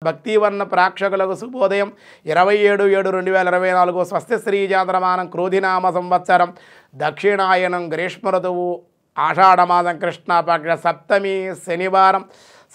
భక్తివర్ణ ప్రేక్షకులకు శుభోదయం 27/7/2024 స్వస్తి శ్రీ చాంద్రమానం క్రోధినామ సంవత్సరం దక్షిణాయనం గ్రీష్మ ఋతువు ఆషాఢమాసం కృష్ణపక్ష సప్తమి శనివారం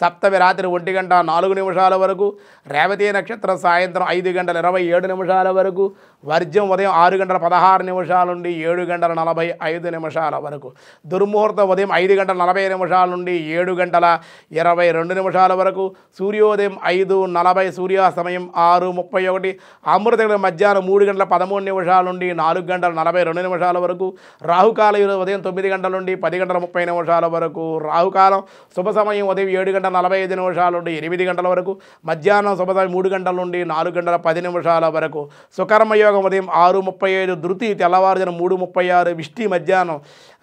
సప్తమి రాత్రి 1:04 వరకు రేవతి నక్షత్రం సాయంత్రం 5:27 వరకు వర్జ్యం ఉదయం 6:16 నుండి 7:45 వరకు దుర్ముహూర్తం ఉదయం 5:40 నుండి 7:22 వరకు సూర్యోదయం 5:40 సూర్యాస్తమయం 6:31 అమృత మధ్యాహ్నం 3:13 నుండి 4:42 వరకు రాహుకాలం ఈరోజు ఉదయం 9 గంటల నుండి 10:30 వరకు రాహుకాలం శుభ సమయం ఉదయం 7:45 నుండి 8 గంటల వరకు మధ్యాహ్నం శుభ సమయం 3 గంటల నుండి 4:10 వరకు సుకర్మయోగం ఉదయం 6:35 ధృతి తెల్లవారుజామున 3:36 విష్టి మధ్యాహ్నం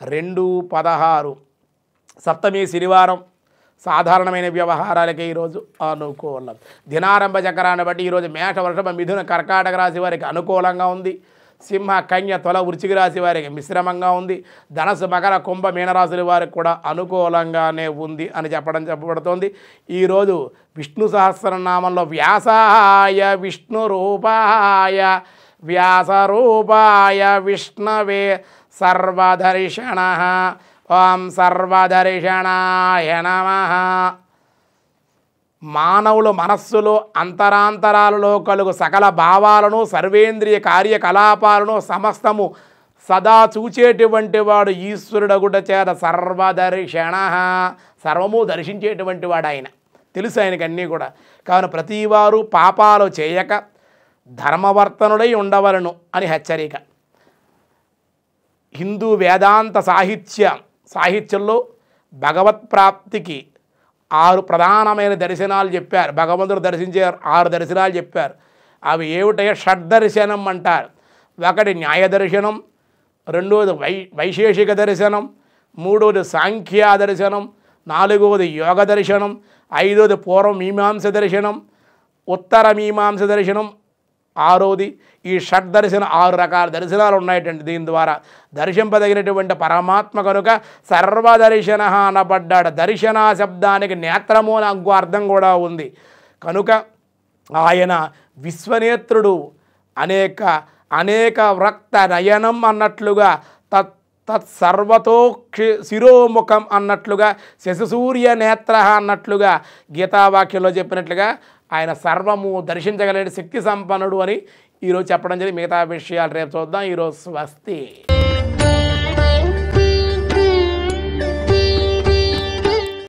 2:16 సప్తమి శనివారం సాధారణమైన వ్యవహారాలకే ఈరోజు అనుకూలం దినారంభ చక్రాన్ని బట్టి ఈరోజు మేష వృషభ మిథున కర్కాటక రాశి వారికి అనుకూలంగా ఉంది సింహ కన్య తుల వృశ్చిక రాశి వారికి మిశ్రమంగా ఉంది ధనస్సు మకర కుంభ మీనరాశుల వారికి కూడా అనుకూలంగానే ఉంది అని చెప్పబడుతోంది ఈరోజు విష్ణు సహస్రనామంలో వ్యాసాయ విష్ణు రూపాయ వ్యాసరూపాయ విష్ణవే సర్వదర్శన ఓం సర్వదర్శనాయ నమః మానవుల మనస్సులో అంతరాంతరాలలో కలుగు సకల భావాలను సర్వేంద్రియ కార్యకలాపాలను సమస్తము సదా చూచేటువంటి వాడు ఈశ్వరుడగుట చేత సర్వదర్శన సర్వము దర్శించేటువంటి వాడు ఆయన తెలుసు ఆయనకి అన్నీ కూడా కావున ప్రతివారు పాపాలు చేయక ధర్మవర్తనుడై ఉండవలను అని హెచ్చరిక హిందూ వేదాంత సాహిత్యంలో భగవత్ ప్రాప్తికి 6 ప్రధానమైన దర్శనాలు చెప్పారు భగవంతుడు దర్శించే 6 దర్శనాలు చెప్పారు అవి ఏమిటంటే షడ్దర్శనం అంటారు ఒకటి న్యాయ దర్శనం రెండోది వైశేషిక దర్శనం మూడోది సాంఖ్య దర్శనం నాలుగవది యోగ దర్శనం ఐదోది పూర్వ మీమాంస దర్శనం ఉత్తర మీమాంస దర్శనం ఆరోది ఈ షడ్దర్శన 6 రకాల దర్శనాలు ఉన్నాయటండి దీని ద్వారా దర్శింపదగినటువంటి పరమాత్మ కనుక సర్వదర్శన అనబడ్డాడు దర్శన శబ్దానికి నేత్రము అని ఇంకో అర్థం కూడా ఉంది కనుక ఆయన విశ్వనేత్రుడు అనేక రక్త నయనం అన్నట్లుగా తత్సర్వతో శిరోముఖం అన్నట్లుగా శశిసూర్య నేత్ర అన్నట్లుగా గీతావాక్యంలో చెప్పినట్లుగా ఆయన సర్వము దర్శించగలిగే శక్తి సంపన్నుడు అని ఈరోజు చెప్పడం జరిగింది మిగతా విషయాలు రేపు చూద్దాం ఈరోజు స్వస్తి